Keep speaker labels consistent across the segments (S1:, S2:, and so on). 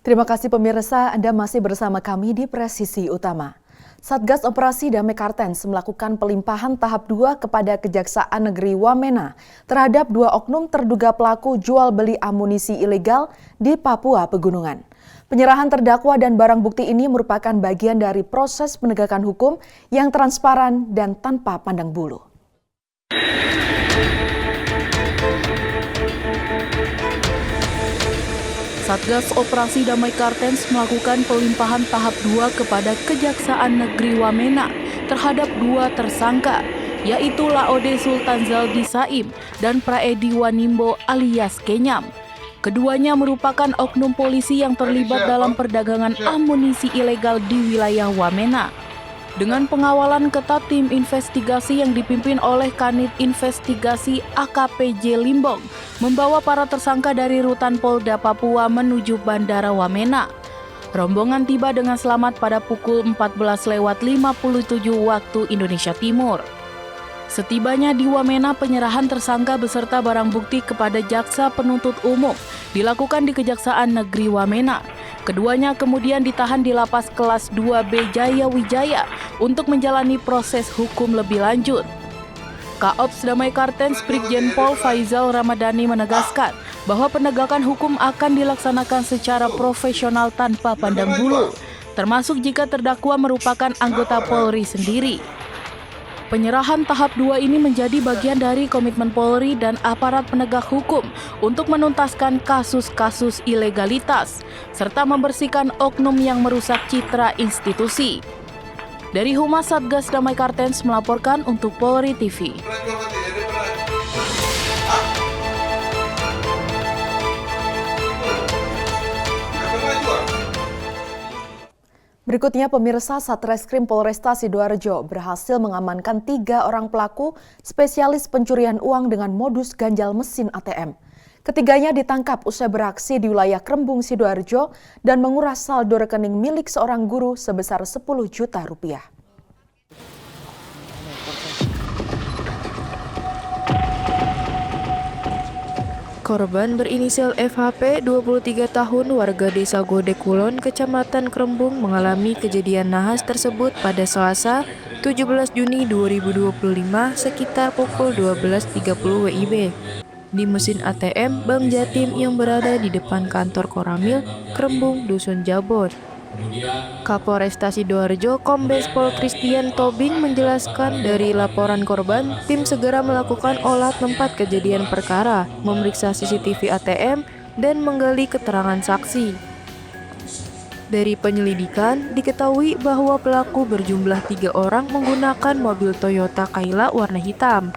S1: Terima kasih pemirsa, Anda masih bersama kami di Presisi Utama. Satgas Operasi Damai Kartens melakukan pelimpahan tahap 2 kepada Kejaksaan Negeri Wamena terhadap 2 oknum terduga pelaku jual beli amunisi ilegal di Papua Pegunungan. Penyerahan terdakwa dan barang bukti ini merupakan bagian dari proses penegakan hukum yang transparan dan tanpa pandang bulu.
S2: Satgas Operasi Damai Kartens melakukan pelimpahan tahap 2 kepada Kejaksaan Negeri Wamena terhadap 2 tersangka, yaitu Laode Sultan Zaldi Saim dan Praedi Wanimbo alias Kenyam. Keduanya merupakan oknum polisi yang terlibat dalam perdagangan amunisi ilegal di wilayah Wamena. Dengan pengawalan ketat tim investigasi yang dipimpin oleh Kanit Investigasi AKPJ Limbong, membawa para tersangka dari Rutan Polda Papua menuju Bandara Wamena. Rombongan tiba dengan selamat pada pukul 14.57 waktu Indonesia Timur. Setibanya di Wamena, penyerahan tersangka beserta barang bukti kepada Jaksa Penuntut Umum dilakukan di Kejaksaan Negeri Wamena. Keduanya kemudian ditahan di Lapas Kelas 2B Jaya Wijaya untuk menjalani proses hukum lebih lanjut. Kaops Damai Kartens Brigjen Pol Faizal Ramadhani menegaskan bahwa penegakan hukum akan dilaksanakan secara profesional tanpa pandang bulu, termasuk jika terdakwa merupakan anggota Polri sendiri. Penyerahan tahap 2 ini menjadi bagian dari komitmen Polri dan aparat penegak hukum untuk menuntaskan kasus-kasus ilegalitas, serta membersihkan oknum yang merusak citra institusi. Dari Humas Satgas Damai Kartens melaporkan untuk Polri TV.
S1: Berikutnya pemirsa, Satreskrim Polresta Sidoarjo berhasil mengamankan 3 orang pelaku spesialis pencurian uang dengan modus ganjal mesin ATM. Ketiganya ditangkap usai beraksi di wilayah Krembung Sidoarjo dan menguras saldo rekening milik seorang guru sebesar 10 juta rupiah.
S3: Korban berinisial FHP, 23 tahun, warga Desa Godekulon, Kecamatan Krembung, mengalami kejadian nahas tersebut pada Selasa, 17 Juni 2025 sekitar pukul 12.30 WIB di mesin ATM Bank Jatim yang berada di depan kantor Koramil, Krembung, Dusun Jabon. Kapolresta Sidoarjo Kombes Pol Christian Tobing menjelaskan dari laporan korban, tim segera melakukan olah tempat kejadian perkara, memeriksa CCTV ATM, dan menggali keterangan saksi. Dari penyelidikan, diketahui bahwa pelaku berjumlah 3 orang menggunakan mobil Toyota Kaila warna hitam.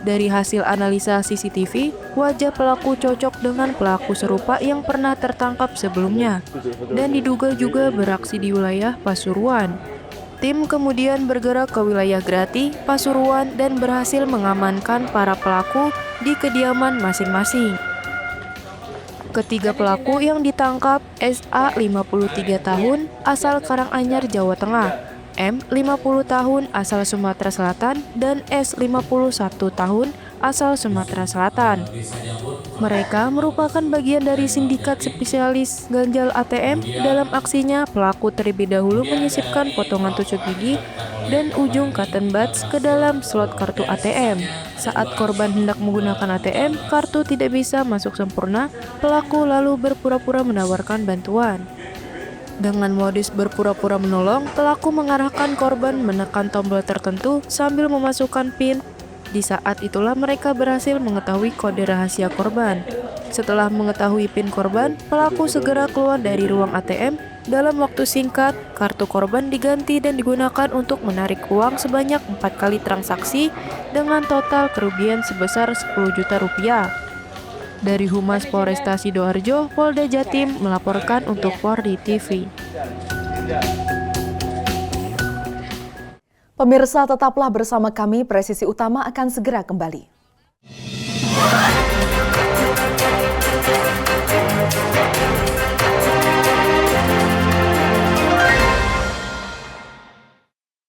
S3: Dari hasil analisa CCTV, wajah pelaku cocok dengan pelaku serupa yang pernah tertangkap sebelumnya dan diduga juga beraksi di wilayah Pasuruan. Tim kemudian bergerak ke wilayah Grati, Pasuruan dan berhasil mengamankan para pelaku di kediaman masing-masing. Ketiga pelaku yang ditangkap SA 53 tahun asal Karanganyar, Jawa Tengah, M 50 tahun asal Sumatera Selatan, dan S 51 tahun asal Sumatera Selatan. Mereka merupakan bagian dari sindikat spesialis ganjal ATM. Dalam aksinya, pelaku terlebih dahulu menyisipkan potongan tusuk gigi dan ujung cotton buds ke dalam slot kartu ATM. Saat korban hendak menggunakan ATM, kartu tidak bisa masuk sempurna, pelaku lalu berpura-pura menawarkan bantuan. Dengan modus berpura-pura menolong, pelaku mengarahkan korban menekan tombol tertentu sambil memasukkan PIN. Di saat itulah mereka berhasil mengetahui kode rahasia korban. Setelah mengetahui PIN korban, pelaku segera keluar dari ruang ATM. Dalam waktu singkat, kartu korban diganti dan digunakan untuk menarik uang sebanyak 4 kali transaksi dengan total kerugian sebesar 10 juta rupiah. Dari Humas Polresta Sidoarjo, Polda Jatim melaporkan untuk Polri TV.
S1: Pemirsa, tetaplah bersama kami, Presisi Utama akan segera kembali.